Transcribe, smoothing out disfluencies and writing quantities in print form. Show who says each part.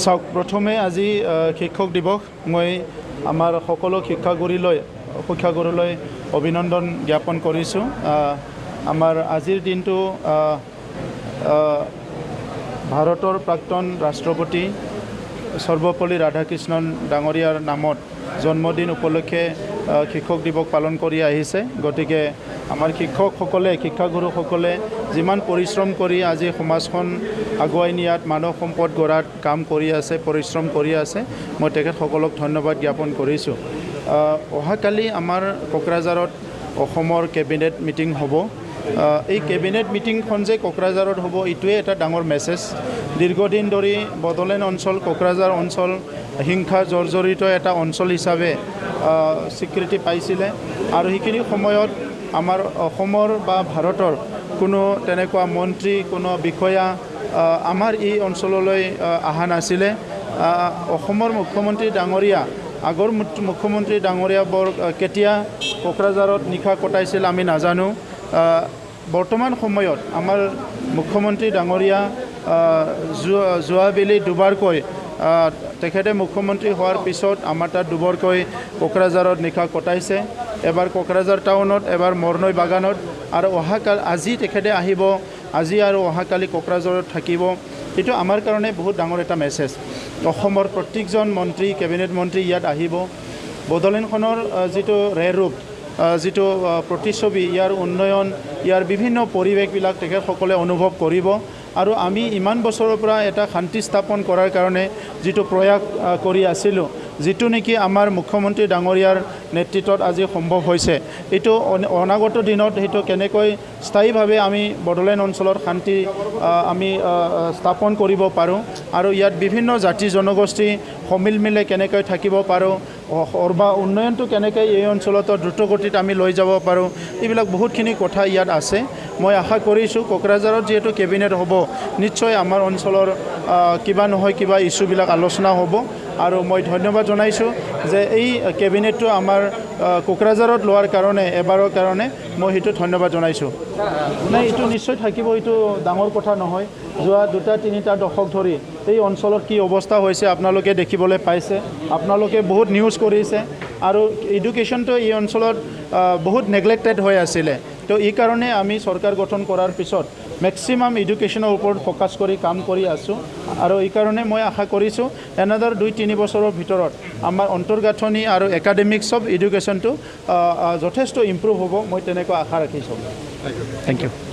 Speaker 1: চাওক প্ৰথমে আজি শিক্ষক দিৱস মই আমাৰ সকলো শিক্ষাগুৰুলৈ অভিনন্দন জ্ঞাপন কৰিছোঁ আমাৰ আজিৰ দিনটো ভাৰতৰ প্ৰাক্তন ৰাষ্ট্ৰপতি সৰ্বপল্লী ৰাধাকৃষ্ণন ডাঙৰীয়াৰ নামত জন্মদিন উপলক্ষে শিক্ষক দিৱস পালন কৰি আহিছে গতিকে আমাৰ শিক্ষাগুৰুসকলে যিমান পৰিশ্ৰম কৰি আজি সমাজখন আগুৱাই নিয়াত মানৱ সম্পদ গঢ়াত কাম কৰি আছে পৰিশ্ৰম কৰি আছে মই তেখেতসকলক ধন্যবাদ জ্ঞাপন কৰিছোঁ অহাকালি আমাৰ কোকৰাঝাৰত অসমৰ কেবিনেট মিটিং হ'ব এই কেবিনেট মিটিংখন যে কোকৰাঝাৰত হ'ব এইটোৱে এটা ডাঙৰ মেছেজ দীৰ্ঘদিন ধৰি বড়োলেণ্ড অঞ্চল কোকৰাঝাৰ অঞ্চল হিংসা জৰ্জৰিত এটা অঞ্চল হিচাপে স্বীকৃতি পাইছিলে আৰু সেইখিনি সময়ত আমাৰ অসমৰ বা ভাৰতৰ কোনো তেনেকুৱা মন্ত্ৰী কোনো বিষয়া আমাৰ এই অঞ্চললৈ অহা নাছিলে অসমৰ মুখ্যমন্ত্ৰী ডাঙৰীয়া আগৰ মুখ্যমন্ত্ৰী ডাঙৰীয়া কেতিয়া কোকৰাঝাৰত নিশা কটাইছিল আমি নাজানো বৰ্তমান সময়ত আমাৰ মুখ্যমন্ত্ৰী ডাঙৰীয়া যোৱাবেলি দুবাৰকৈ তেখেতে মুখ্যমন্ত্ৰী হোৱাৰ পিছত আমাৰ তাত দুবাৰকৈ কোকৰাঝাৰত নিশা কটাইছে এবাৰ কোকৰাঝাৰ টাউনত এবাৰ মৰনৈ বাগানত আৰু আজি তেখেতে আহিব আজি আৰু অহাকালি কোকৰাঝাৰত থাকিব এইটো আমাৰ কাৰণে বহুত ডাঙৰ এটা মেছেজ অসমৰ প্ৰত্যেকজন মন্ত্ৰী কেবিনেট মন্ত্ৰী ইয়াত আহিব বড়োলেণ্ডখনৰ যিটো ৰূপ যিটো প্ৰতিচ্ছবি ইয়াৰ উন্নয়ন ইয়াৰ বিভিন্ন পৰিৱেশবিলাক তেখেতসকলে অনুভৱ কৰিব আৰু আমি ইমান বছৰৰ পৰা এটা শান্তি স্থাপন কৰাৰ কাৰণে যিটো প্ৰয়াস কৰি আছিলোঁ যিটো নেকি আমাৰ মুখ্যমন্ত্ৰী ডাঙৰীয়াৰ নেতৃত্বত আজি সম্ভৱ হৈছে এইটো অনাগত দিনত সেইটো কেনেকৈ স্থায়ীভাৱে আমি বড়োলেণ্ড অঞ্চলত শান্তি আমি স্থাপন কৰিব পাৰোঁ আৰু ইয়াত বিভিন্ন জাতি জনগোষ্ঠী সমিল মিলে কেনেকৈ থাকিব পাৰোঁ বা উন্নয়নটো কেনেকৈ এই অঞ্চলত দ্ৰুতগতিত আমি লৈ যাব পাৰোঁ এইবিলাক বহুতখিনি কথা ইয়াত আছে মই আশা কৰিছোঁ কোকৰাঝাৰত যিহেতু কেবিনেট হ'ব নিশ্চয় আমাৰ অঞ্চলৰ কিবা নহয় কিবা ইছ্যুবিলাক আলোচনা হ'ব আৰু মই ধন্যবাদ জনাইছোঁ যে এই কেবিনেটটো আমাৰ কোকৰাঝাৰত লোৱাৰ কাৰণে এবাৰৰ কাৰণে মই সেইটো ধন্যবাদ জনাইছোঁ নাই এইটো নিশ্চয় থাকিব এইটো ডাঙৰ কথা নহয় যোৱা 2-3 দশক ধৰি এই অঞ্চলত কি অৱস্থা হৈছে আপোনালোকে দেখিবলৈ পাইছে আপোনালোকে বহুত নিউজ কৰিছে আৰু এডুকেশ্যনটো এই অঞ্চলত বহুত নেগলেক্টেড হৈ আছিলে তো এই কাৰণে আমি চৰকাৰ গঠন কৰাৰ পিছত মেক্সিমাম এডুকেশ্যনৰ ওপৰত ফ'কাছ কৰি কাম কৰি আছোঁ আৰু এই কাৰণে মই আশা কৰিছোঁ এনাদাৰ 2-3 বছৰৰ ভিতৰত আমাৰ অন্তৰ্গাঁথনি আৰু একাডেমিক্স অফ এডুকেশ্যনটো যথেষ্ট ইম্প্ৰুভ হ'ব মই তেনেকুৱা আশা ৰাখিছোঁ থেংক ইউ